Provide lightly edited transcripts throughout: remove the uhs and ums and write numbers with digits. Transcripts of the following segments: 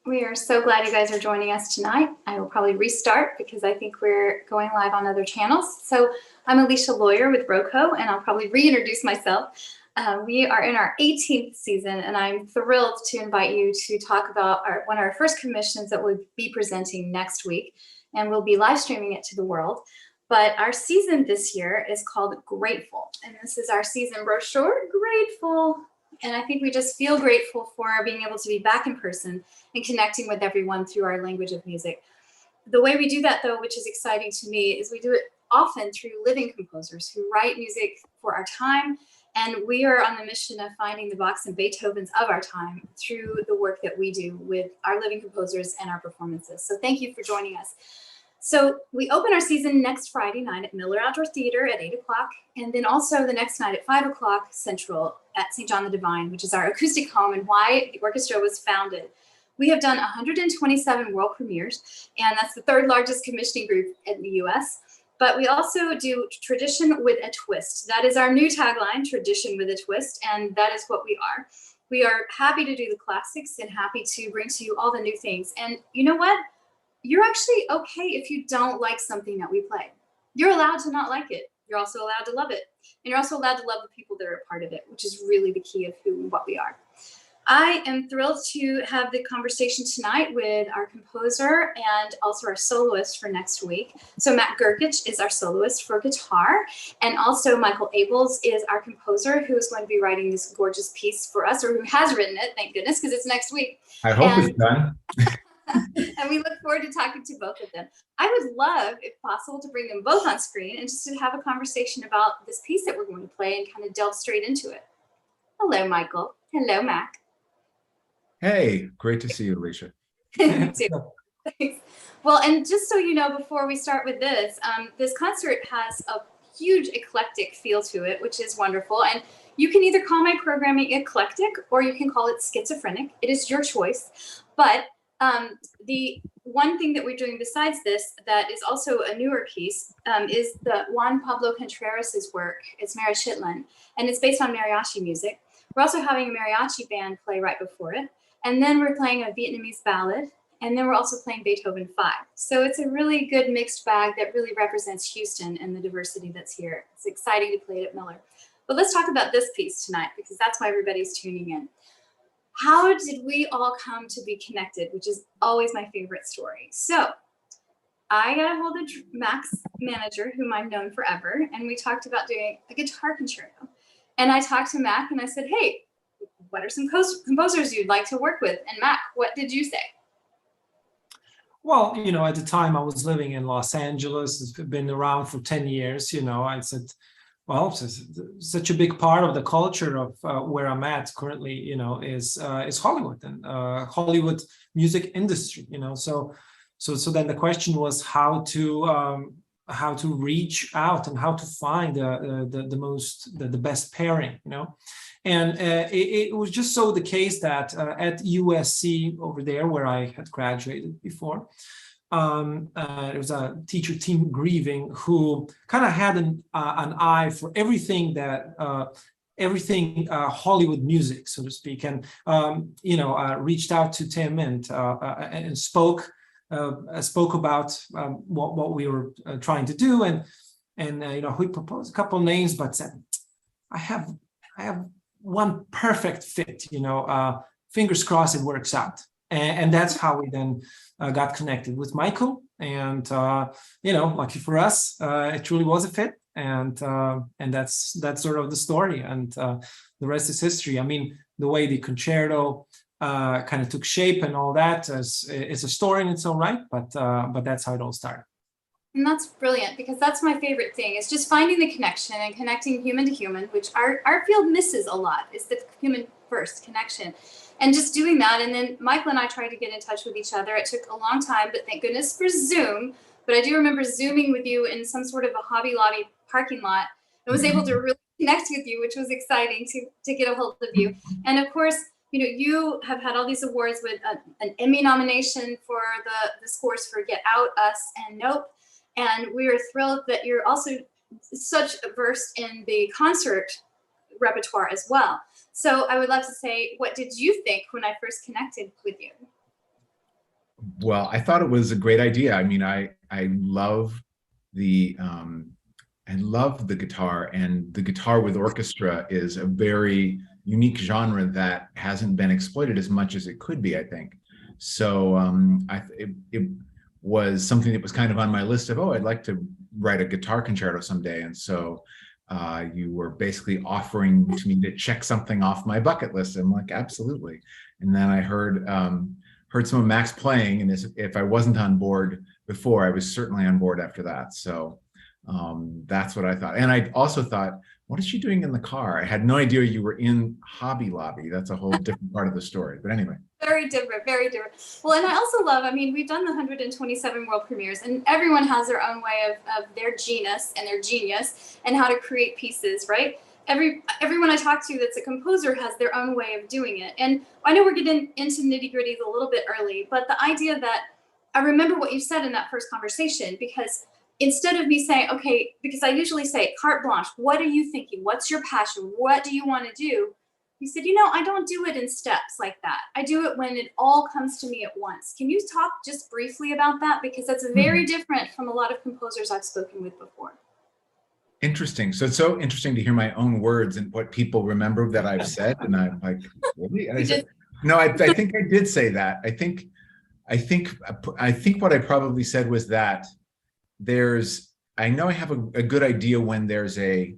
We are so glad you guys are joining us tonight. I will probably restart because I think we're going live on other channels. So I'm Alecia Lawyer with ROCO, and I'll probably reintroduce myself. We are in our 18th season, and I'm thrilled to invite you to talk about one of our first commissions that we'll be presenting next week, and we'll be live streaming it to the world. But our season this year is called Grateful, and this is our season brochure, Grateful. And I think we just feel grateful for being able to be back in person and connecting with everyone through our language of music. The way we do that, though, which is exciting to me, is we do it often through living composers who write music for our time. And we are on the mission of finding the Bachs and Beethovens of our time through the work that we do with our living composers and our performances. So thank you for joining us. So we open our season next Friday night at Miller Outdoor Theater at 8 o'clock, and then also the next night at 5 o'clock Central at St. John the Divine, which is our acoustic home and why the orchestra was founded. We have done 127 world premieres, and that's the third largest commissioning group in the US. But we also do tradition with a twist. That is our new tagline, tradition with a twist, and that is what we are. We are happy to do the classics and happy to bring to you all the new things. And you know what? You're actually okay if you don't like something that we play. You're allowed to not like it. You're also allowed to love it. And you're also allowed to love the people that are a part of it, which is really the key of who and what we are. I am thrilled to have the conversation tonight with our composer and also our soloist for next week. So Mak Grgic is our soloist for guitar, and also Michael Abels is our composer who is going to be writing this gorgeous piece for us, or who has written it, thank goodness, because it's next week. I hope it's done. And we look forward to talking to both of them. I would love, if possible, to bring them both on screen and just to have a conversation about this piece that we're going to play and kind of delve straight into it. Hello, Michael. Hello, Mak. Hey, great to see you, Alecia. You too. Thanks. Well, and just so you know, before we start with this, this concert has a huge eclectic feel to it, which is wonderful. And you can either call my programming eclectic or you can call it schizophrenic. It is your choice. But the one thing that we're doing besides this that is also a newer piece is the Juan Pablo Contreras's work. It's Mariachitlan, and it's based on mariachi music. We're also having a mariachi band play right before it. And then we're playing a Vietnamese ballad. And then we're also playing Beethoven 5. So it's a really good mixed bag that really represents Houston and the diversity that's here. It's exciting to play it at Miller. But let's talk about this piece tonight, because that's why everybody's tuning in. How did we all come to be connected, which is always my favorite story. So I got a hold of Mak's manager, whom I've known forever, and we talked about doing a guitar concerto. And I talked to Mak and I said, hey, what are some composers you'd like to work with? And Mak, what did you say? Well, you know, at the time I was living in Los Angeles, it's been around for 10 years, you know, I said, well, such a big part of the culture of where I'm at currently, you know, is Hollywood and Hollywood music industry, you know. So then the question was how to reach out and how to find the best pairing, you know. And it was just so the case that at USC over there, where I had graduated before, there was a teacher, Tim Grieving, who kind of had an eye for everything that Hollywood music, so to speak, and reached out to Tim and spoke about what we were trying to do, and he proposed a couple of names, but said, I have one perfect fit, fingers crossed it works out. And that's how we then got connected with Michael. And, lucky for us, it truly was a fit. And that's sort of the story. And the rest is history. I mean, the way the concerto kind of took shape and all that is a story in its own right. But that's how it all started. And that's brilliant, because that's my favorite thing, is just finding the connection and connecting human to human, which our field misses a lot, is the human first connection. And just doing that. And then Michael and I tried to get in touch with each other. It took a long time, but thank goodness for Zoom. But I do remember Zooming with you in some sort of a Hobby Lobby parking lot. I was able to really connect with you, which was exciting to get a hold of you. And of course, you have had all these awards with an Emmy nomination for the scores for Get Out, Us, and Nope. And we are thrilled that you're also such versed in the concert repertoire as well. So I would love to say, what did you think when I first connected with you? Well, I thought it was a great idea. I mean, I love the guitar, and the guitar with orchestra is a very unique genre that hasn't been exploited as much as it could be, I think. So it was something that was kind of on my list of, oh, I'd like to write a guitar concerto someday. And so you were basically offering to me to check something off my bucket list. I'm like, absolutely. And then I heard some of Mak's playing, and if I wasn't on board before, I was certainly on board after that. So that's what I thought. And I also thought, what is she doing in the car? I had no idea you were in Hobby Lobby. That's a whole different part of the story. But anyway. Very different, very different. Well, and I also love, I mean, we've done the 127 world premieres, and everyone has their own way of their genus and their genius and how to create pieces, right? Everyone I talk to that's a composer has their own way of doing it. And I know we're getting into nitty-gritties a little bit early, but the idea that I remember what you said in that first conversation, because instead of me saying, okay, because I usually say carte blanche, what are you thinking? What's your passion? What do you want to do? You said, I don't do it in steps like that. I do it when it all comes to me at once. Can you talk just briefly about that? Because that's very different from a lot of composers I've spoken with before. Interesting. So it's so interesting to hear my own words and what people remember that I've said. And I'm like, really? And I said, no, I think I did say that. I think what I probably said was that I know I have a good idea when there's a,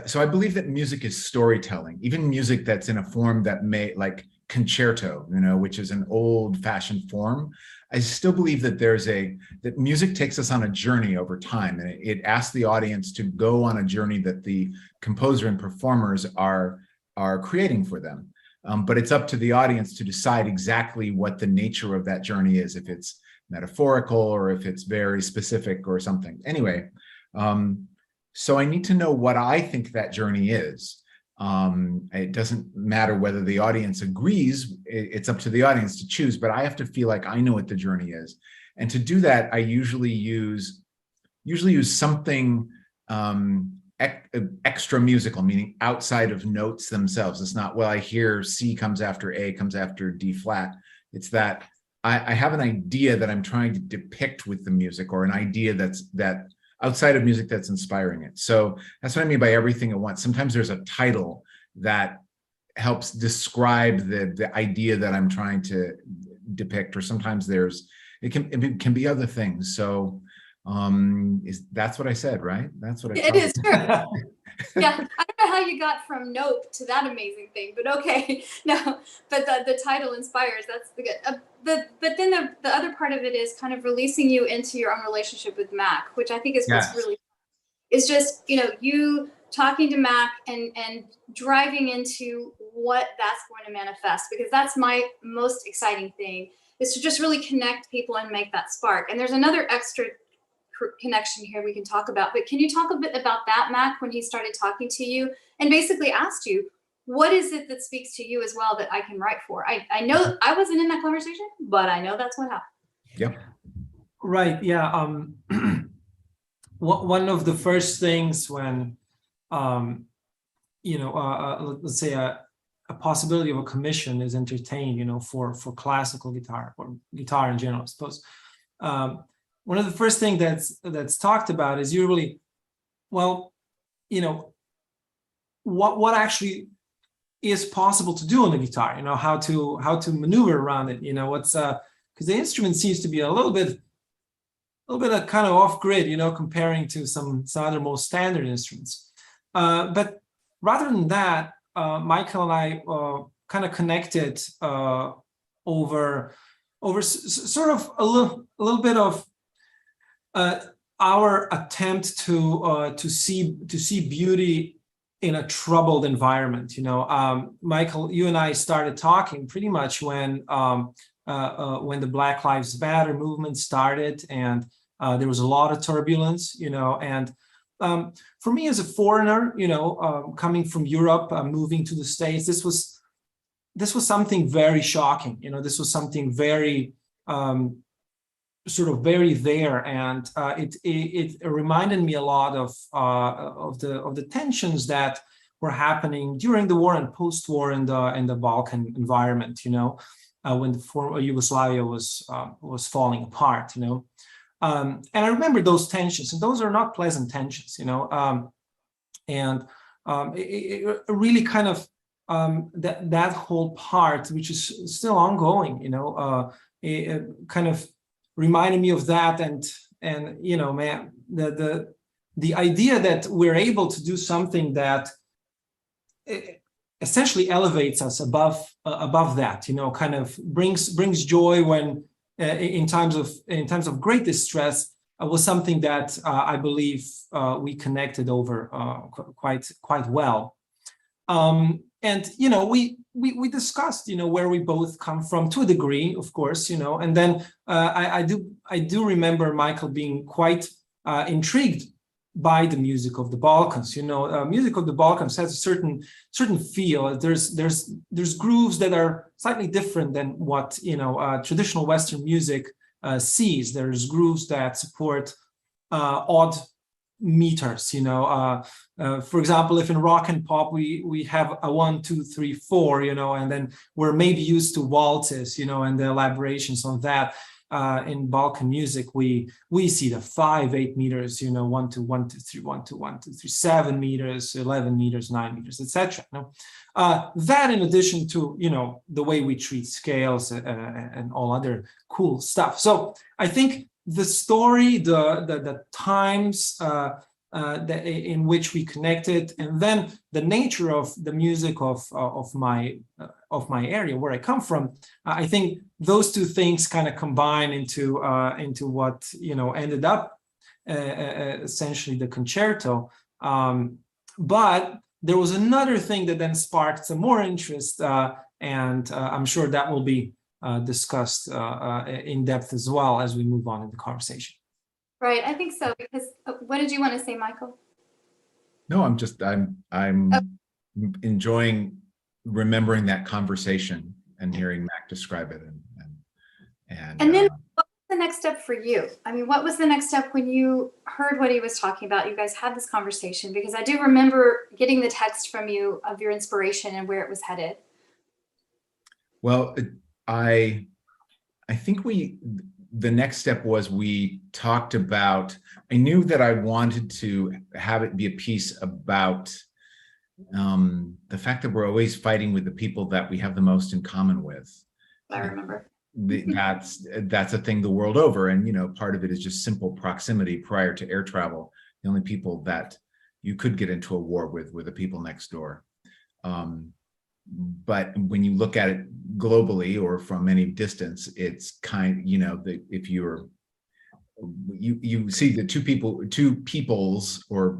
so I believe that music is storytelling, even music that's in a form that like concerto, which is an old fashioned form. I still believe that that music takes us on a journey over time, and it asks the audience to go on a journey that the composer and performers are creating for them. But it's up to the audience to decide exactly what the nature of that journey is, if it's metaphorical or if it's very specific or something. Anyway, so I need to know what I think that journey is. It doesn't matter whether the audience agrees, it's up to the audience to choose, but I have to feel like I know what the journey is. And to do that, I usually use something extra musical, meaning outside of notes themselves. It's not, well, I hear C comes after A, comes after D flat. It's that I have an idea that I'm trying to depict with the music, or an idea that outside of music that's inspiring it. So that's what I mean by everything at once. Sometimes there's a title that helps describe the idea that I'm trying to depict, or sometimes it can be other things. So that's what I said, right? That's what it is true. Yeah, I don't know how you got from nope to that amazing thing, but okay. No, but the title inspires. That's the good. But then the other part of it is kind of releasing you into your own relationship with Mak, which I think is what's really, is just you talking to Mak and driving into what that's going to manifest, because that's my most exciting thing, is to just really connect people and make that spark. And there's another extra connection here we can talk about, but can you talk a bit about that, Mak, when he started talking to you and basically asked you, what is it that speaks to you as well that I can write for? I know I wasn't in that conversation, but I know that's what happened. Yep. Right. Yeah. One of the first things when, let's say a possibility of a commission is entertained, for classical guitar or guitar in general, I suppose. One of the first things that's talked about is usually, well, what actually is possible to do on the guitar, how to maneuver around it, what's because the instrument seems to be a little bit kind of off grid, comparing to some other more standard instruments. But rather than that, Michael and I kind of connected over sort of a little bit of our attempt to see beauty in a troubled environment. Michael, you and I started talking pretty much when the Black Lives Matter movement started, and there was a lot of turbulence, and for me as a foreigner, coming from Europe, moving to the States, this was something very shocking. This was something very sort of very there, and it reminded me a lot of the tensions that were happening during the war and post-war in the Balkan environment. when the former Yugoslavia was falling apart, and I remember those tensions, and those are not pleasant tensions, it really kind of that whole part, which is still ongoing, it kind of reminded me of that, and man, the idea that we're able to do something that essentially elevates us above that, kind of brings joy when in times of great distress, was something that I believe we connected over quite well. And we discussed where we both come from to a degree, of course, and then I do remember Michael being quite intrigued by the music of the Balkans. Music of the Balkans has a certain feel. There's grooves that are slightly different than what traditional Western music sees. There's grooves that support odd meters. For example, if in rock and pop we have a 1, 2, 3, 4, and then we're maybe used to waltzes, and the elaborations on that. In Balkan music, we see the 5, 8 meters, 1, 2, 1, 2, 3, 1, 2, 1, 2, 3, 7 meters, 11 meters, 9 meters, etc. That in addition to the way we treat scales and all other cool stuff. So I think the story, the times in which we connected, and then the nature of the music of my area where I come from, I think those two things kind of combine into what ended up essentially the concerto. But there was another thing that then sparked some more interest, and I'm sure that will be discussed in depth as well as we move on in the conversation. Right, I think so, because what did you want to say, Michael? No, I'm enjoying remembering that conversation and hearing Mak describe it, and then what was the next step for you? I mean, what was the next step when you heard what he was talking about? You guys had this conversation, because I do remember getting the text from you of your inspiration and where it was headed. Well, I think the next step was we talked about, I knew that I wanted to have it be a piece about the fact that we're always fighting with the people that we have the most in common with. I remember. That's a thing the world over. And, part of it is just simple proximity prior to air travel. The only people that you could get into a war with were the people next door. But when you look at it globally or from any distance, it's if you see the two peoples, or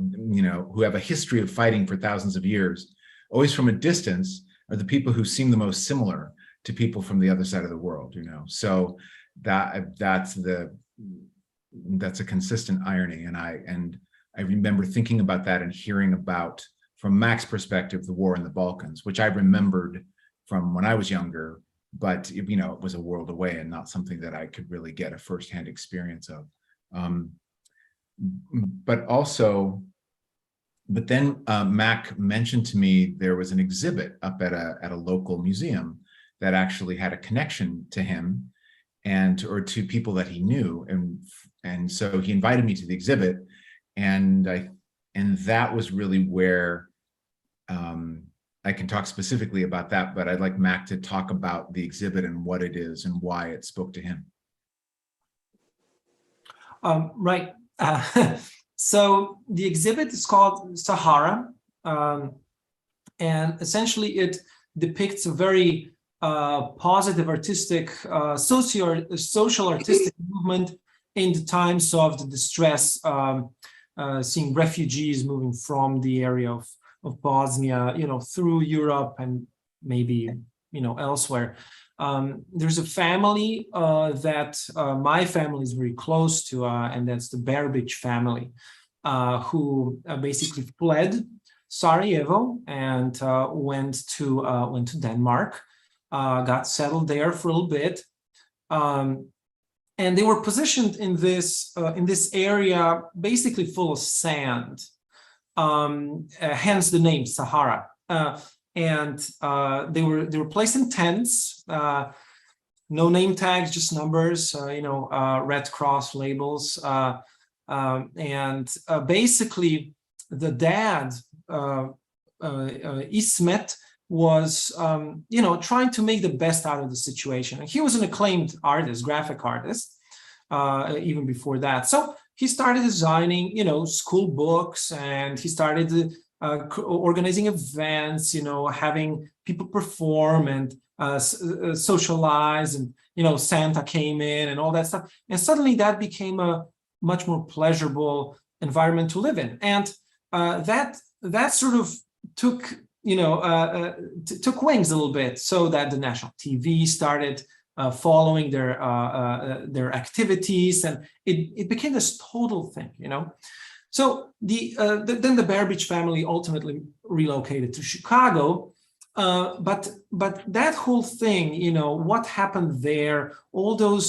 who have a history of fighting for thousands of years, always from a distance are the people who seem the most similar to people from the other side of the world. So that's a consistent irony, and I remember thinking about that and hearing about, from Mak's perspective, the war in the Balkans, which I remembered from when I was younger, but it was a world away and not something that I could really get a firsthand experience of. But then Mak mentioned to me there was an exhibit up at a local museum that actually had a connection to him or to people that he knew, and so he invited me to the exhibit, and that was really where. I can talk specifically about that, but I'd like Mak to talk about the exhibit and what it is and why it spoke to him. Right. So the exhibit is called Sahara, and essentially it depicts a very positive artistic, social artistic movement in the times of the distress, seeing refugees moving from the area of Bosnia, through Europe and maybe, elsewhere. There's a family that my family is very close to, and that's the Grgic family, who basically fled Sarajevo and went to Denmark, got settled there for a little bit, and they were positioned in this area basically full of sand. Hence the name Sahara, and they were placed in tents. no name tags, just numbers, Red Cross labels. Basically, the dad, Sept, was, trying to make the best out of the situation. And he was an acclaimed artist, graphic artist, even before that. So he started designing, school books, and he started organizing events, having people perform and socialize, and, Santa came in and all that stuff. And suddenly that became a much more pleasurable environment to live in. And that sort of took wings a little bit, so that the national TV started following their activities, and it became this total thing, So then the Grgic family ultimately relocated to Chicago, but that whole thing, what happened there, all those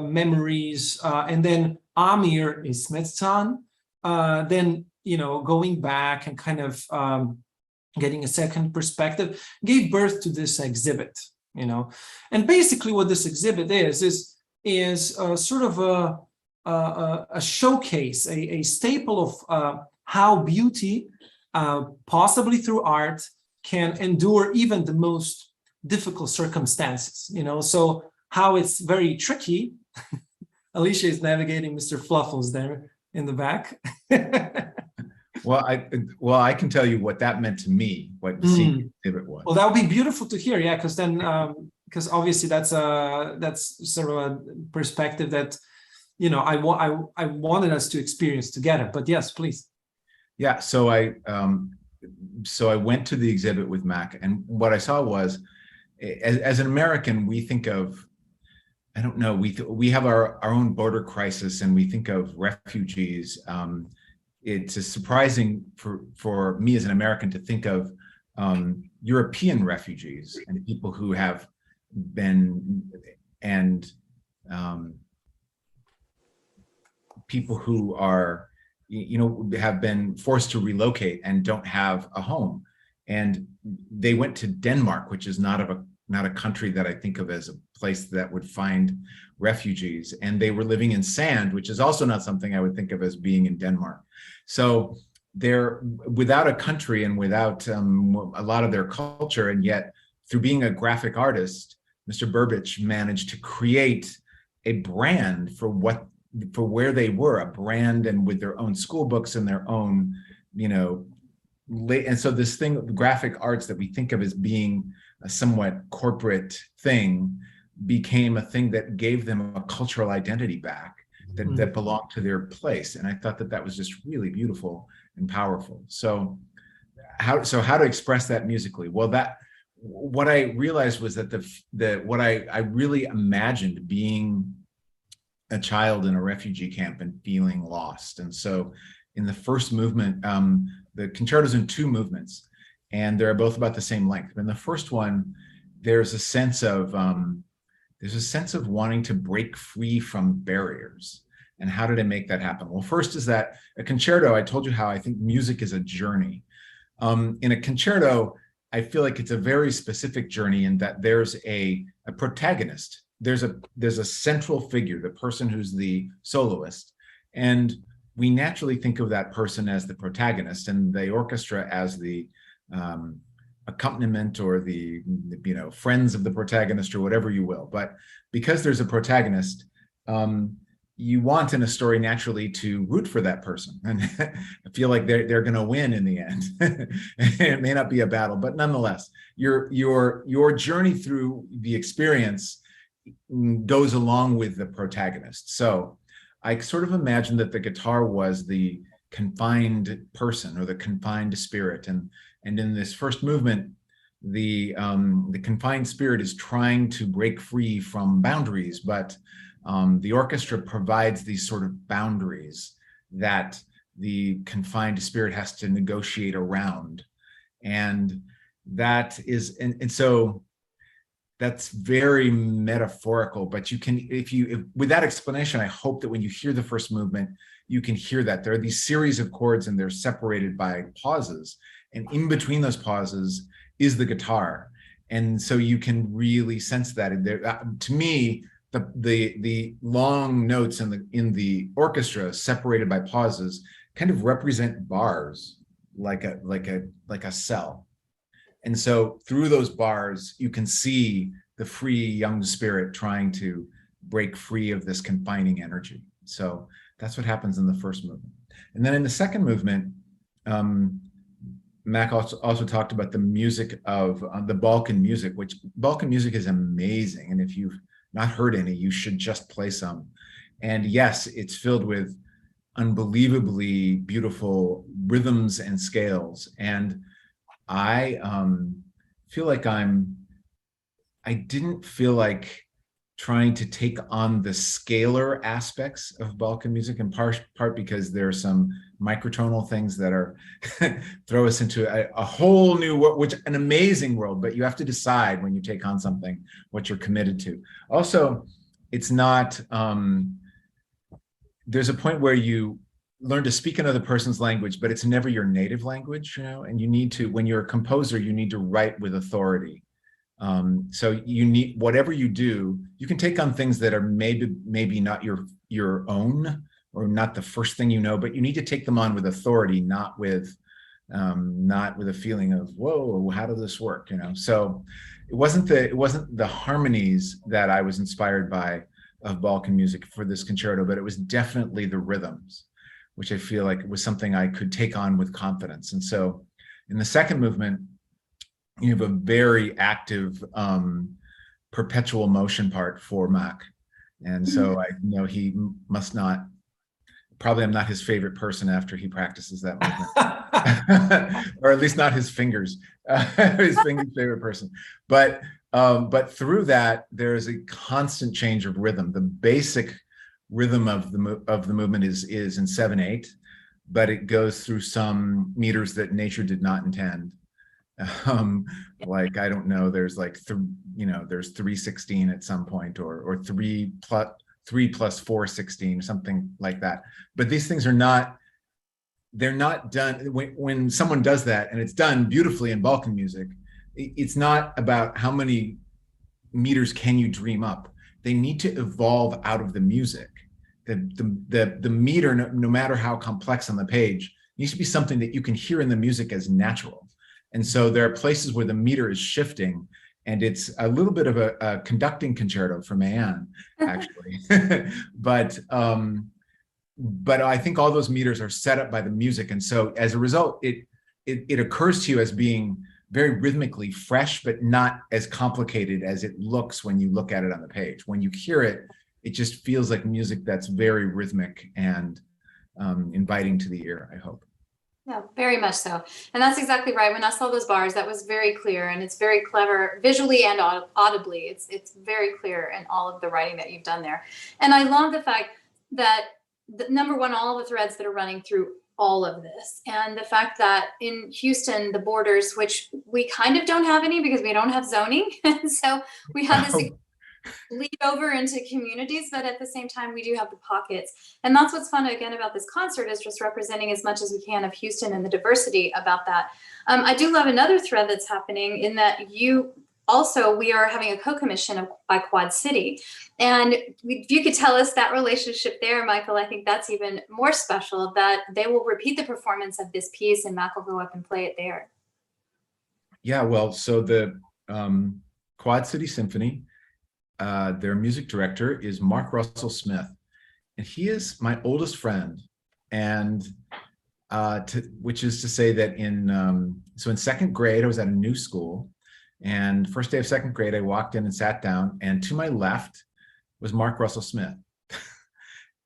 memories, and then Amir is Sept's son, then going back and kind of getting a second perspective, gave birth to this exhibit, and basically what this exhibit is sort of a showcase, a staple of how beauty, possibly through art, can endure even the most difficult circumstances, so how it's very tricky. Alecia is navigating Mr. Fluffles there in the back. Well, I can tell you what that meant to me, what seeing the exhibit was. Well, that would be beautiful to hear, yeah, because then, because obviously that's sort of a perspective that, I wanted us to experience together. But yes, please. Yeah, so I went to the exhibit with Mak, and what I saw was, as an American, we think of, I don't know, we have our own border crisis, and we think of refugees. It's surprising for me as an American to think of European refugees and people who have been, and people who are, have been forced to relocate and don't have a home. And they went to Denmark, which is not a country that I think of as a place that would find refugees. And they were living in sand, which is also not something I would think of as being in Denmark. So they're without a country and without a lot of their culture. And yet, through being a graphic artist, Mr. Grgic managed to create a brand for where they were, a brand, and with their own school books and their own, and so this thing, graphic arts that we think of as being a somewhat corporate thing, became a thing that gave them a cultural identity back that belonged to their place. And I thought that was just really beautiful and powerful. So how to express that musically? Well, what I realized was that what I really imagined being a child in a refugee camp and feeling lost. And so in the first movement, the concerto's in two movements, and they're both about the same length. But in the first one, there's a sense of wanting to break free from barriers. And how did I make that happen? Well, first is that a concerto, I told you how I think music is a journey. In a concerto, I feel like it's a very specific journey in that there's a protagonist. There's a central figure, the person who's the soloist. And we naturally think of that person as the protagonist, and the orchestra as the accompaniment, or the friends of the protagonist, or whatever you will. But because there's a protagonist, you want in a story naturally to root for that person, and I feel like they're going to win in the end. It may not be a battle, but nonetheless, your journey through the experience goes along with the protagonist. So I sort of imagined that the guitar was the confined person, or the confined spirit, and in this first movement, the confined spirit is trying to break free from boundaries, but the orchestra provides these sort of boundaries that the confined spirit has to negotiate around. And that is, and so that's very metaphorical, but you can, if with that explanation, I hope that when you hear the first movement, you can hear that there are these series of chords, and they're separated by pauses. And in between those pauses is the guitar. And so you can really sense that in there. To me, the long notes in the orchestra separated by pauses kind of represent bars, like a cell. And so through those bars, you can see the free young spirit trying to break free of this confining energy. So that's what happens in the first movement. And then in the second movement, Mak also talked about the music of the Balkan music, which Balkan music is amazing. And if you've not heard any, you should just play some. And yes, it's filled with unbelievably beautiful rhythms and scales. And I feel like I didn't feel like trying to take on the scalar aspects of Balkan music, in part because there are some microtonal things that are throw us into a whole new world, which an amazing world, but you have to decide when you take on something what you're committed to. Also, it's not, there's a point where you learn to speak another person's language, but it's never your native language, you know, and you need to, when you're a composer, you need to write with authority. So you need, whatever you do, you can take on things that are maybe not your own, or not the first thing you know, but you need to take them on with authority, not with a feeling of, whoa, how does this work, you know? So it wasn't the harmonies that I was inspired by of Balkan music for this concerto, but it was definitely the rhythms, which I feel like was something I could take on with confidence. And so in the second movement, you have a very active perpetual motion part for Mak. And so I know he must not, probably I'm not his favorite person after he practices that movement. Or at least not his fingers, his favorite person. But through that, there is a constant change of rhythm. The basic rhythm of the movement is in 7/8, but it goes through some meters that nature did not intend. Like, I don't know, there's like, there's 3/16 at some point, or 3 plus 4/16, something like that. But these things are not, they're not done. When someone does that, and it's done beautifully in Balkan music, it's not about how many meters can you dream up. They need to evolve out of the music. The meter, no matter how complex on the page, needs to be something that you can hear in the music as natural. And so there are places where the meter is shifting, and it's a little bit of a conducting concerto for Mayan, actually. But I think all those meters are set up by the music. And so as a result, it occurs to you as being very rhythmically fresh, but not as complicated as it looks when you look at it on the page. When you hear it, it just feels like music that's very rhythmic and inviting to the ear, I hope. Yeah, very much so. And that's exactly right. When I saw those bars, that was very clear, and it's very clever visually and audibly. It's very clear in all of the writing that you've done there. And I love the fact that, number one, all the threads that are running through all of this, and the fact that in Houston, the borders, which we kind of don't have any because we don't have zoning, and so we have this lead over into communities, but at the same time we do have the pockets. And that's what's fun again about this concert, is just representing as much as we can of Houston and the diversity about that. I do love another thread that's happening in that we are having a co-commission by Quad City. And if you could tell us that relationship there, Michael, I think that's even more special, that they will repeat the performance of this piece and Mak will go up and play it there. Yeah, well, so the Quad City Symphony, their music director is Mark Russell Smith, and he is my oldest friend. And which is to say that in second grade, I was at a new school, and first day of second grade, I walked in and sat down, and to my left was Mark Russell Smith.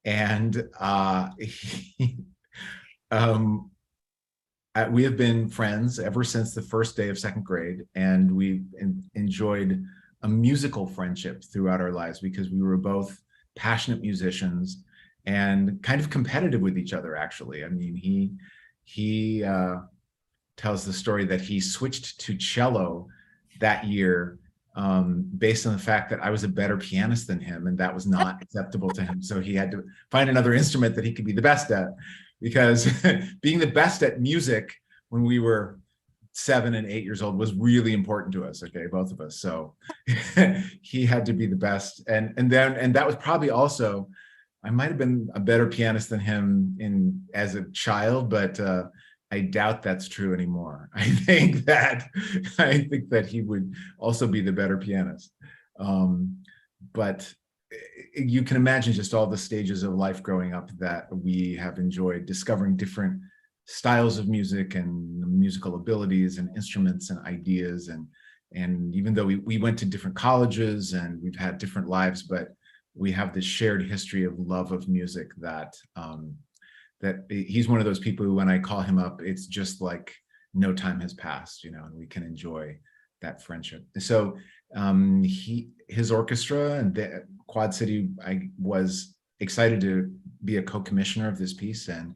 And we have been friends ever since the first day of second grade, and we've enjoyed a musical friendship throughout our lives because we were both passionate musicians and kind of competitive with each other, actually. I mean, he tells the story that he switched to cello that year based on the fact that I was a better pianist than him, and that was not acceptable to him. So he had to find another instrument that he could be the best at, because being the best at music when we were 7 and 8 years old was really important to us, okay, both of us. So he had to be the best. And that was probably also, I might have been a better pianist than him as a child, but I doubt that's true anymore. I think that he would also be the better pianist. But you can imagine just all the stages of life growing up that we have enjoyed, discovering different styles of music and musical abilities and instruments and ideas. And even though we went to different colleges and we've had different lives, but we have this shared history of love of music that he's one of those people who, when I call him up, it's just like no time has passed, and we can enjoy that friendship. So his orchestra and the Quad City, I was excited to be a co-commissioner of this piece, and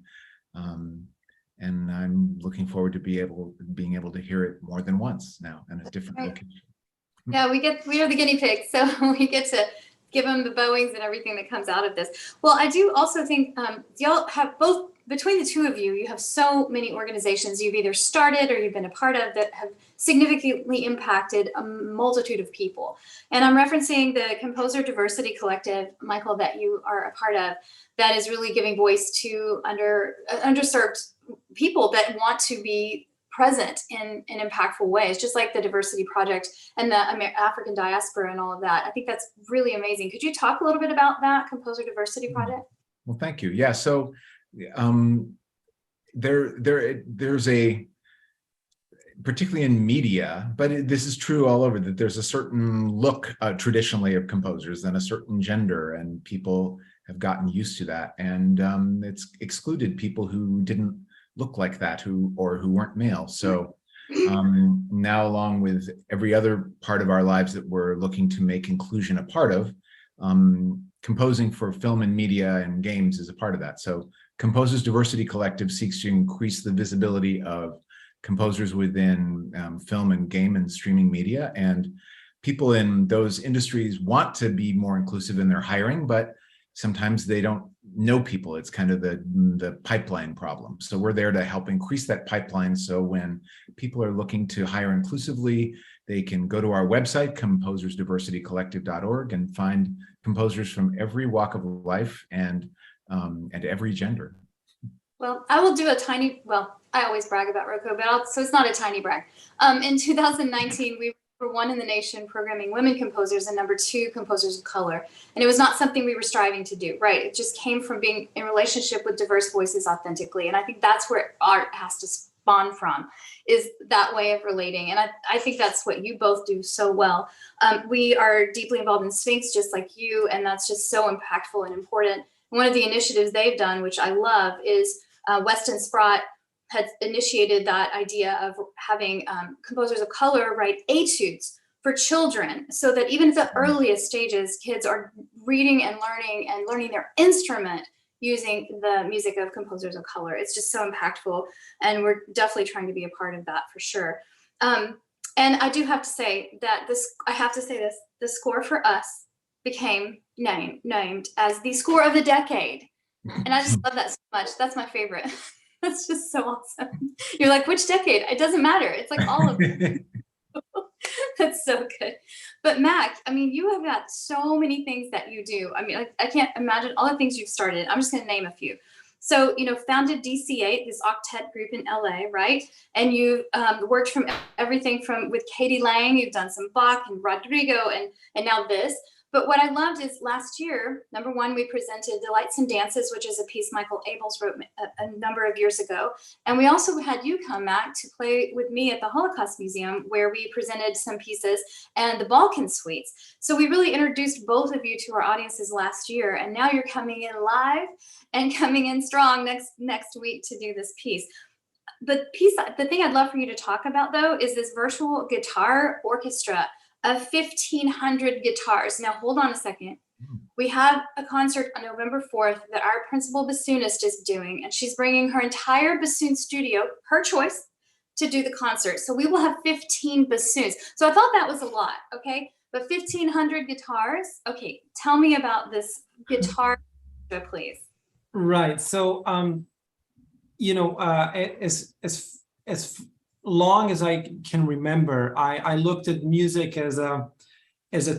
I'm looking forward to being able to hear it more than once now in a different location. Yeah, we are the guinea pigs, so we get to give them the bowings and everything that comes out of this. Well, I do also think y'all have both, between the two of you, you have so many organizations you've either started or you've been a part of that have significantly impacted a multitude of people. And I'm referencing the Composer Diversity Collective, Michael, that you are a part of, that is really giving voice to underserved people that want to be present in impactful ways, just like the Diversity Project and the African diaspora and all of that. I think that's really amazing. Could you talk a little bit about that Composer Diversity Project? Well, thank you. Yeah, so there's a, particularly in media, but this is true all over, that there's a certain look traditionally of composers and a certain gender, and people have gotten used to that, and it's excluded people who didn't look like that, who weren't male. So now, along with every other part of our lives that we're looking to make inclusion a part of, composing for film and media and games is a part of that. So Composers Diversity Collective seeks to increase the visibility of composers within film and game and streaming media, and people in those industries want to be more inclusive in their hiring, but sometimes they don't know people. It's kind of the pipeline problem. So we're there to help increase that pipeline. So when people are looking to hire inclusively, they can go to our website, composersdiversitycollective.org, and find composers from every walk of life and every gender. Well, I will do a tiny, well, I always brag about ROCO, but so it's not a tiny brag. In 2019, we were 1 in the nation programming women composers and number 2 composers of color. And it was not something we were striving to do, right? It just came from being in relationship with diverse voices authentically. And I think that's where art has to spawn from, is that way of relating. And I think that's what you both do so well. We are deeply involved in Sphinx, just like you, and that's just so impactful and important. One of the initiatives they've done, which I love, is Weston Sprott had initiated that idea of having composers of color write etudes for children, so that even at the earliest stages, kids are reading and learning their instrument using the music of composers of color. It's just so impactful, and we're definitely trying to be a part of that for sure. And I do have to say that the score for us became named as the score of the decade. And I just love that so much. That's my favorite. That's just so awesome. You're like, which decade? It doesn't matter. It's like all of them. That's so good. But Mak, I mean, you have got so many things that you do. I mean, I can't imagine all the things you've started. I'm just going to name a few. So, founded DC8, this octet group in LA, right? And you've worked from everything with Katie Lang. You've done some Bach and Rodrigo and now this. But what I loved is last year, number 1, we presented Delights and Dances, which is a piece Michael Abels wrote a number of years ago. And we also had you come, Mak, to play with me at the Holocaust Museum, where we presented some pieces and the Balkan Suites. So we really introduced both of you to our audiences last year. And now you're coming in live and coming in strong next week to do this piece. The thing I'd love for you to talk about, though, is this virtual guitar orchestra of 1,500 guitars. Now, hold on a second. We have a concert on November 4th that our principal bassoonist is doing, and she's bringing her entire bassoon studio, her choice, to do the concert. So we will have 15 bassoons. So I thought that was a lot, okay? But 1,500 guitars? Okay, tell me about this guitar, please. Right. So, long as I can remember, I looked at music as a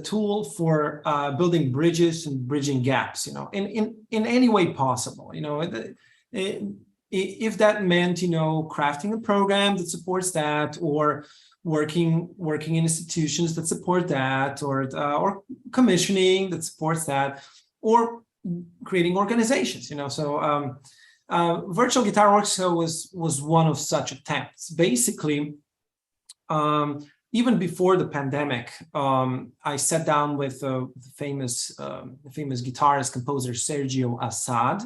tool for building bridges and bridging gaps, in any way possible. If that meant, crafting a program that supports that, or working in institutions that support that, or commissioning that supports that, or creating organizations. So Virtual Guitar Workshop was one of such attempts. Basically, even before the pandemic, I sat down with the famous guitarist composer Sergio Assad,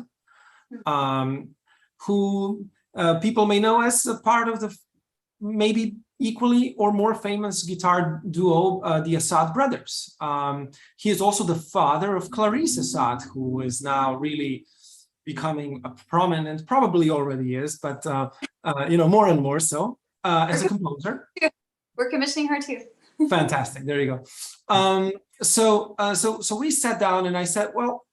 who people may know as a part of the maybe equally or more famous guitar duo, the Assad brothers. He is also the father of Clarice Assad, who is now really becoming a prominent, probably already is, but more and more so as a composer. We're commissioning her too. Fantastic. There you go. So we sat down and I said, well,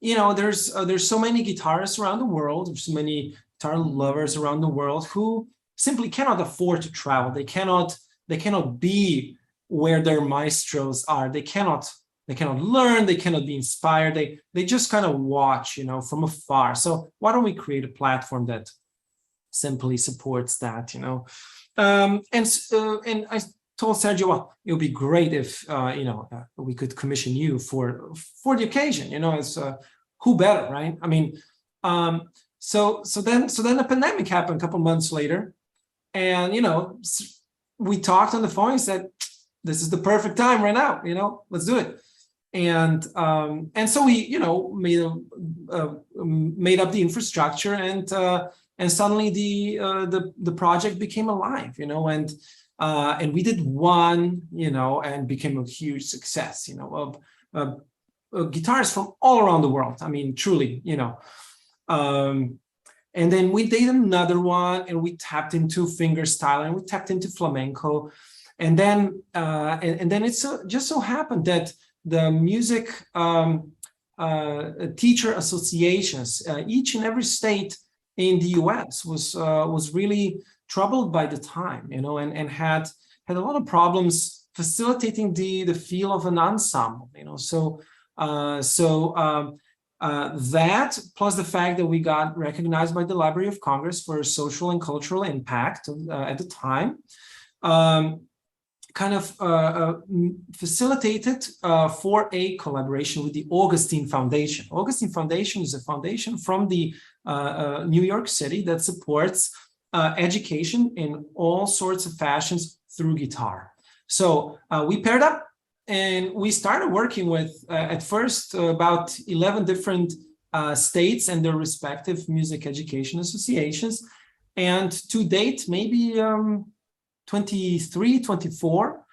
there's so many guitarists around the world. There's so many guitar lovers around the world who simply cannot afford to travel. They cannot be where their maestros are. They cannot learn. They cannot be inspired. They just kind of watch, from afar. So why don't we create a platform that simply supports that, and I told Sergio, well, it would be great if we could commission you for the occasion. As who better, right? I mean, so then the pandemic happened a couple months later, and we talked on the phone. He said, "This is the perfect time right now. Let's do it." And so we made up the infrastructure, and suddenly the project became alive, and we did one, and became a huge success, guitarists from all around the world. I mean, truly, and then we did another one, and we tapped into fingerstyle, and we tapped into flamenco, and then it just so happened that the music teacher associations, each and every state in the US was really troubled by the time, and had a lot of problems facilitating the feel of an ensemble, So that, plus the fact that we got recognized by the Library of Congress for social and cultural impact at the time, kind of facilitated for a collaboration with the Augustine Foundation. Augustine Foundation is a foundation from the New York City that supports education in all sorts of fashions through guitar. So we paired up, and we started working with, at first, about 11 different states and their respective music education associations. And to date, maybe 23, 24.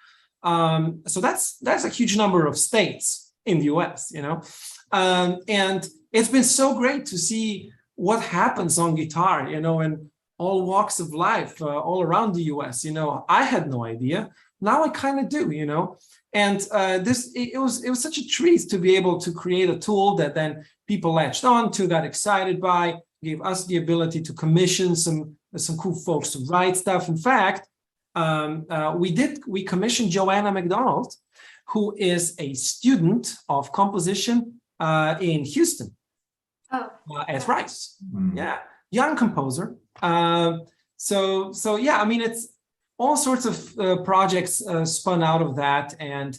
So that's a huge number of states in the US, and it's been so great to see what happens on guitar, in all walks of life, all around the US. I had no idea. Now I kind of do, and it was such a treat to be able to create a tool that then people latched on to, got excited by, gave us the ability to commission some cool folks to write stuff. In fact, we commissioned Joanna McDonald, who is a student of composition in Houston at Rice. Yeah, young composer. So yeah, I mean, it's all sorts of projects spun out of that, and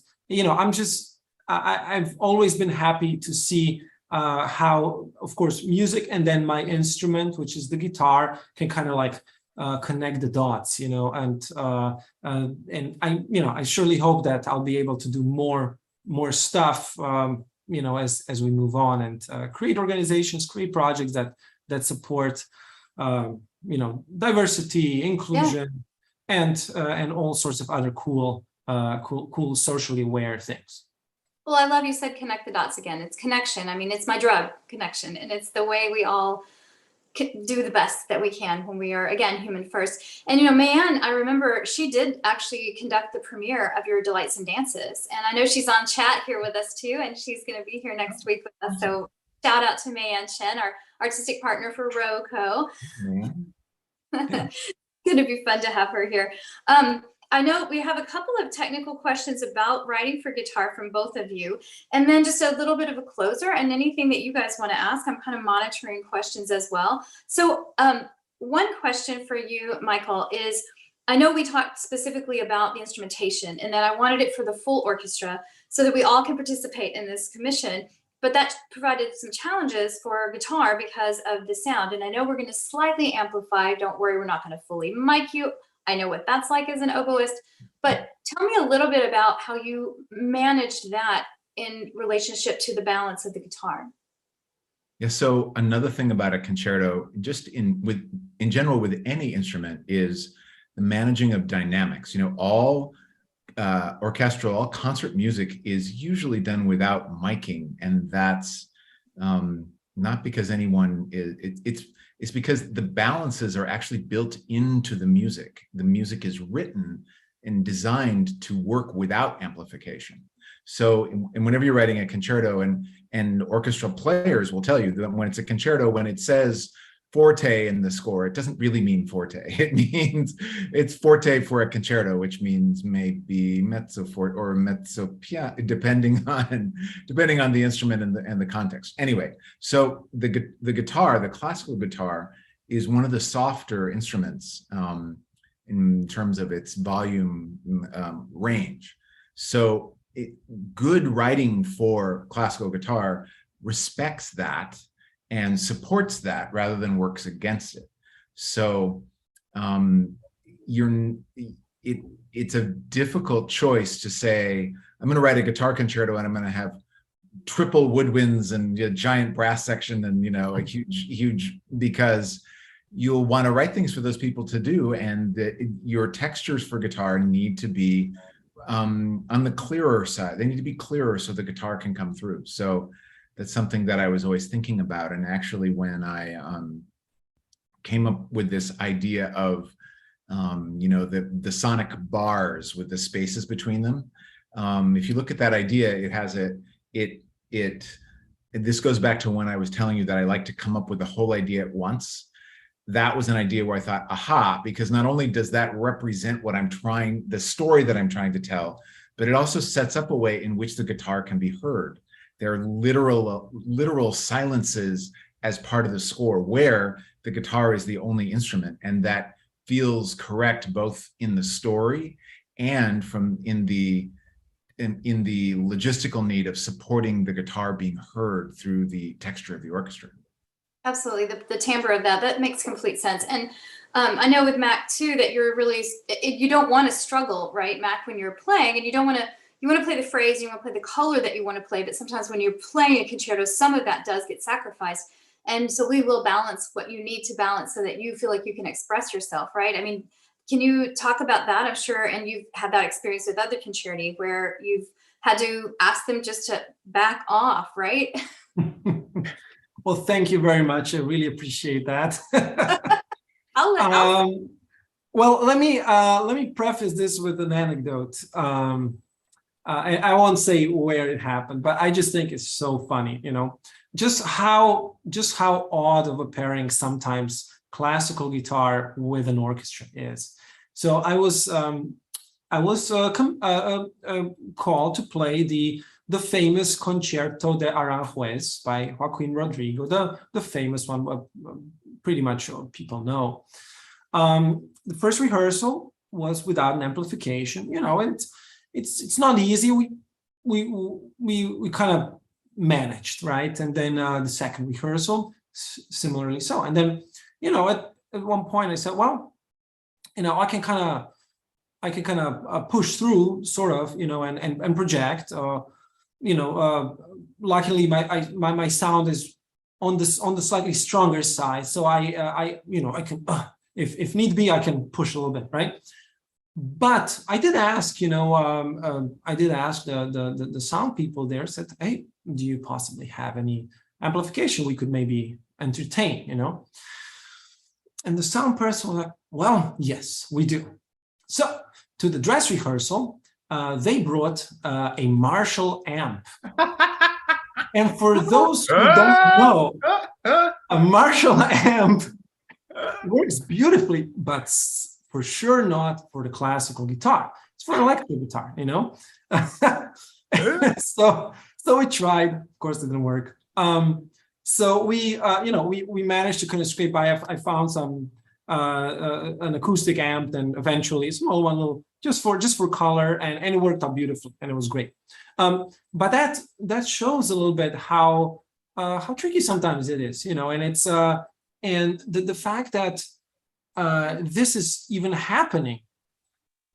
I've always been happy to see how, of course, music and then my instrument, which is the guitar, can kind of like connect the dots, and I surely hope that I'll be able to do more stuff, as we move on, and create organizations, create projects that support, diversity, inclusion, and all sorts of other cool socially aware things. Well, I love you said connect the dots again. It's connection. I mean, it's my drug, connection, and it's the way we all do the best that we can when we are, again, human first. And Mayanne, I remember she did actually conduct the premiere of your Delights and Dances, and I know she's on chat here with us too, and she's going to be here next week with us. So shout out to Mayanne Chen, our artistic partner for ROCO. Yeah. going to be fun to have her here. I know we have a couple of technical questions about writing for guitar from both of you, and then just a little bit of a closer, and anything that you guys want to ask. I'm kind of monitoring questions as well. So one question for you, Michael, is I know we talked specifically about the instrumentation and that I wanted it for the full orchestra so that we all can participate in this commission, but that provided some challenges for guitar because of the sound. And I know we're going to slightly amplify. Don't worry, we're not going to fully mic you. I know what that's like as an oboist, but tell me a little bit about how you managed that in relationship to the balance of the guitar. Yeah, so another thing about a concerto, just in general with any instrument, is the managing of dynamics. You know, all orchestral, all concert music is usually done without miking, and that's not because anyone is, it's because the balances are actually built into the music. The music is written and designed to work without amplification. So, and whenever you're writing a concerto, and orchestral players will tell you that when it's a concerto, when it says forte in the score, it doesn't really mean forte. It means it's forte for a concerto, which means maybe mezzo forte or mezzo piano, depending on the instrument and the context. Anyway, so the guitar, the classical guitar, is one of the softer instruments in terms of its volume range. So good writing for classical guitar respects that and supports that rather than works against it. So it's a difficult choice to say, I'm going to write a guitar concerto and I'm going to have triple woodwinds and a giant brass section and, you know, a huge, because you'll want to write things for those people to do, and your textures for guitar need to be on the clearer side. They need to be clearer so the guitar can come through. So that's something that I was always thinking about. And actually, when I came up with this idea of, you know, the sonic bars with the spaces between them, if you look at that idea, it has this goes back to when I was telling you that I like to come up with the whole idea at once. That was an idea where I thought, aha, because not only does that represent what the story that I'm trying to tell, but it also sets up a way in which the guitar can be heard. There are literal silences as part of the score where the guitar is the only instrument, and that feels correct both in the story and in the logistical need of supporting the guitar being heard through the texture of the orchestra. Absolutely, the timbre of that makes complete sense. And I know with Mak too that you're really, you don't want to struggle, right, Mak, when you're playing, and you want to play the phrase, you want to play the color that you want to play, but sometimes when you're playing a concerto, some of that does get sacrificed. And so we will balance what you need to balance so that you feel like you can express yourself, right? I mean, can you talk about that? I'm sure, and you've had that experience with other concerti where you've had to ask them just to back off, right? Well, thank you very much. I really appreciate that. Well, let me preface this with an anecdote. I won't say where it happened, but I just think it's so funny, you know, just how odd of a pairing sometimes classical guitar with an orchestra is. So I was called to play the famous Concerto de Aranjuez by Joaquin Rodrigo, the famous one, pretty much people know. The first rehearsal was without an amplification, you know, and it's not easy. We kind of managed, right? And then the second rehearsal, similarly so. And then, you know, at one point I said, well, you know, I can kind of push through, sort of, you know, and project. You know, luckily my sound is on the slightly stronger side, so I you know, I can if need be, I can push a little bit, right? But I did ask, you know, I did ask the sound people there, said, hey, do you possibly have any amplification we could maybe entertain, you know? And the sound person was like, well, yes, we do. So to the dress rehearsal, they brought a Marshall amp. And for those who don't know, a Marshall amp works beautifully, but for sure not for the classical guitar. It's for electric guitar, you know. So we tried. Of course, it didn't work. So we managed to kind of scrape by. I found some an acoustic amp, and eventually a small one, little just for color, and it worked out beautifully, and it was great. But that shows a little bit how tricky sometimes it is, you know, and it's and the fact that this is even happening.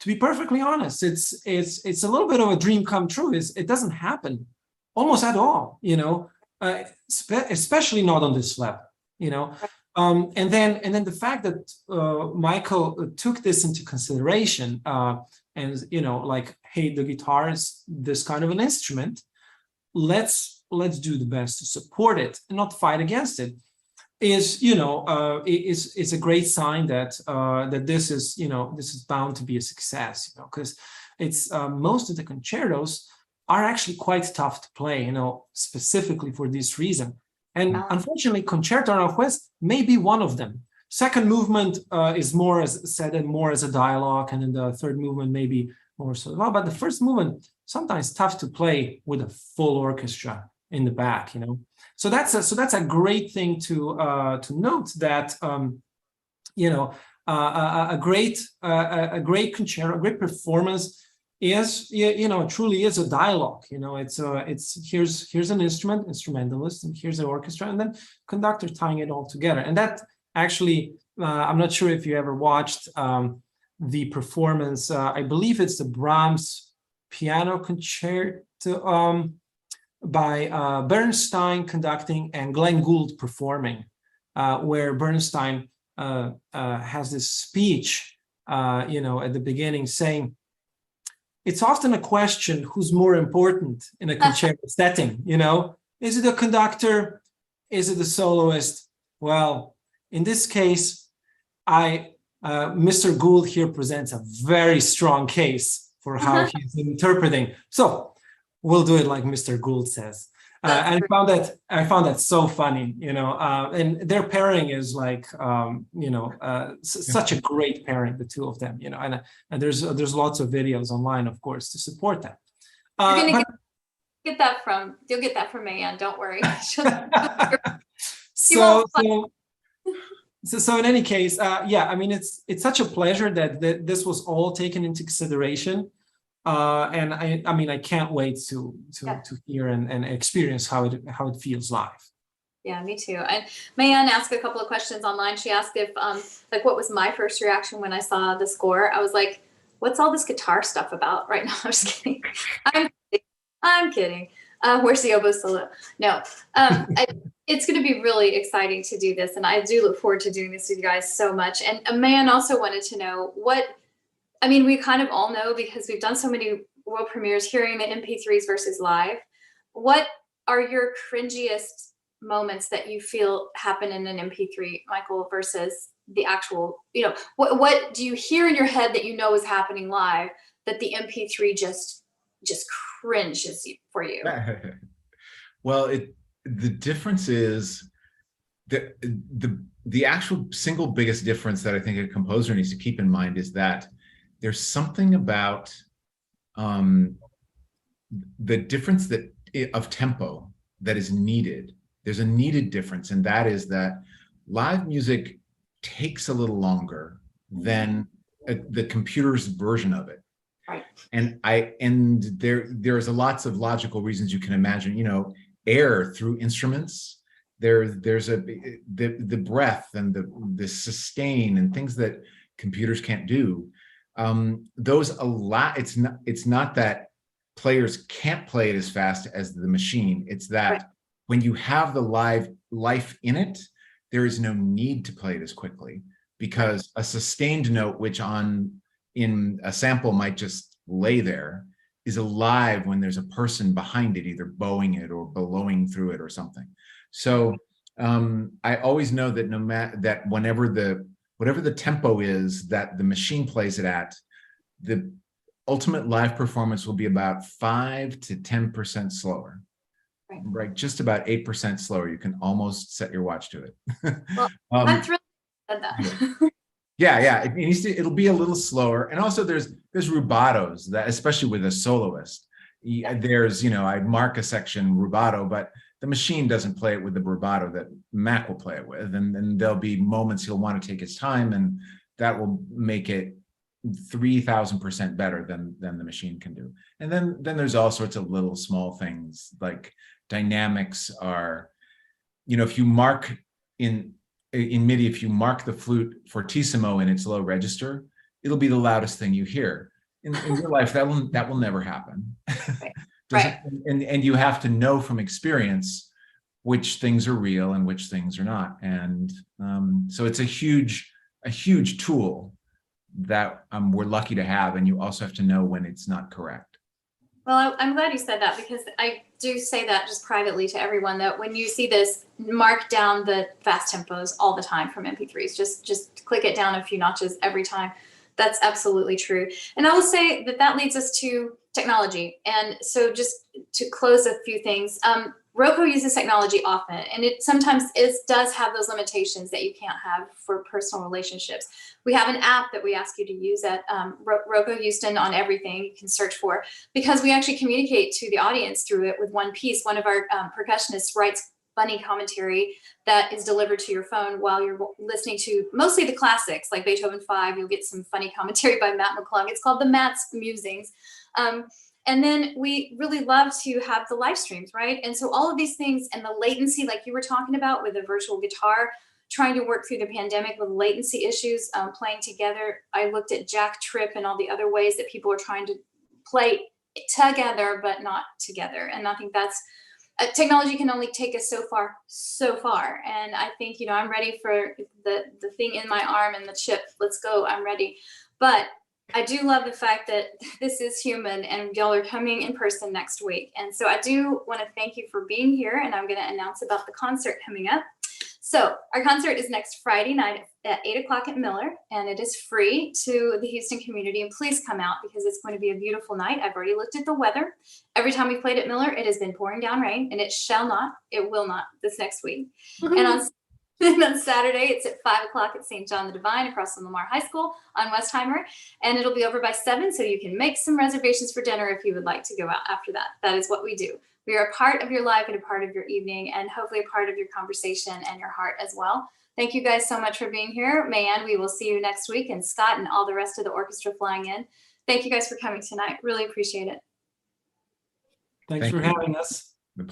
To be perfectly honest, it's a little bit of a dream come true. It doesn't happen almost at all, you know, especially not on this level, you know. And then the fact that Michael took this into consideration, and you know, like, hey, the guitar is this kind of an instrument. Let's do the best to support it and not fight against it. Is, you know, is a great sign that that this is bound to be a success, you know, because it's most of the concertos are actually quite tough to play, you know, specifically for this reason. And unfortunately, Concerto and Request may be one of them. Second movement is more as said and more as a dialogue, and then the third movement maybe more so. Well, but the first movement sometimes tough to play with a full orchestra in the back, you know. So that's a great thing to note, that you know, a great concerto, a great performance is, you know, truly is a dialogue. You know, it's here's an instrumentalist, and here's the orchestra, and then conductor tying it all together. And that actually, I'm not sure if you ever watched the performance. I believe it's the Brahms piano concerto by Bernstein conducting and Glenn Gould performing, where Bernstein has this speech, you know, at the beginning saying, it's often a question who's more important in a concerto setting, you know? Is it the conductor? Is it the soloist? Well, in this case, Mr. Gould here presents a very strong case for how he's interpreting. So we'll do it like Mr. Gould says. And I found that so funny, you know, and their pairing is like, you know, such a great pairing, the two of them, you know, and there's lots of videos online, of course, to support that. You're gonna get that from, you'll get that from Mayan, don't worry. So in any case, yeah, I mean, it's such a pleasure that this was all taken into consideration. And I mean, I can't wait to hear and experience how it feels live. Yeah, me too. And Mayan asked a couple of questions online. She asked if like, what was my first reaction when I saw the score? I was like, what's all this guitar stuff about right now? I'm just kidding. I'm kidding. Where's the oboe solo? No. It's going to be really exciting to do this, and I do look forward to doing this with you guys so much. And Mayan also wanted to know what. I mean, we kind of all know, because we've done so many world premieres, hearing the MP3s versus live. What are your cringiest moments that you feel happen in an MP3, Michael, versus the actual, you know, what do you hear in your head that you know is happening live that the MP3 just cringes for you? Well, the difference is that the actual single biggest difference that I think a composer needs to keep in mind is that there's something about the difference of tempo that is needed. There's a needed difference, and that is that live music takes a little longer than the computer's version of it. Right. And there's lots of logical reasons you can imagine. You know, air through instruments. There's the breath and the sustain and things that computers can't do. Those allow, it's not that players can't play it as fast as the machine. It's that right. When you have the life in it, there is no need to play it as quickly, because a sustained note, which in a sample might just lay there, is alive when there's a person behind it, either bowing it or blowing through it or something. So I always know that that whatever the tempo is that the machine plays it at, the ultimate live performance will be about 5 to 10% slower. Right, just about 8% slower. You can almost set your watch to it. Well, that's really said that. Yeah. It needs to, it'll be a little slower. And also there's rubatos that, especially with a soloist, there's, I mark a section rubato, but the machine doesn't play it with the rubato that Mak will play it with. And there'll be moments he'll want to take his time, and that will make it 3,000% better than the machine can do. And then there's all sorts of little small things like dynamics are, if you mark in MIDI, if you mark the flute fortissimo in its low register, it'll be the loudest thing you hear. In real life, that will never happen. Right. And you have to know from experience which things are real and which things are not. And so it's a huge tool that we're lucky to have. And you also have to know when it's not correct. Well, I'm glad you said that, because I do say that just privately to everyone, that when you see this, mark down the fast tempos all the time from MP3s. Just click it down a few notches every time. That's absolutely true. And I will say that leads us to technology. And so just to close a few things, ROCO uses technology often, and it sometimes does have those limitations that you can't have for personal relationships. We have an app that we ask you to use at ROCO Houston on everything you can search for, because we actually communicate to the audience through it with one piece. One of our percussionists writes funny commentary that is delivered to your phone while you're listening to mostly the classics like Beethoven 5. You'll get some funny commentary by Matt McClung. It's called the Matt's Musings. And then we really love to have the live streams, right? And so all of these things, and the latency, like you were talking about with the virtual guitar, trying to work through the pandemic with latency issues, playing together. I looked at Jack Tripp and all the other ways that people are trying to play together, but not together. And I think that's, technology can only take us so far. And I think, I'm ready for the thing in my arm and the chip. Let's go, I'm ready. But I do love the fact that this is human, and y'all are coming in person next week. And so I do want to thank you for being here, and I'm going to announce about the concert coming up. So our concert is next Friday night at 8 o'clock at Miller, and it is free to the Houston community. And please come out, because it's going to be a beautiful night. I've already looked at the weather. Every time we played at Miller, it has been pouring down rain, and it will not this next week. And on Saturday, it's at 5 o'clock at St. John the Divine across from Lamar High School on Westheimer. And it'll be over by 7, so you can make some reservations for dinner if you would like to go out after that. That is what we do. We are a part of your life and a part of your evening, and hopefully a part of your conversation and your heart as well. Thank you guys so much for being here. Mayanne, we will see you next week, and Scott and all the rest of the orchestra flying in. Thank you guys for coming tonight. Really appreciate it. Thanks for having us.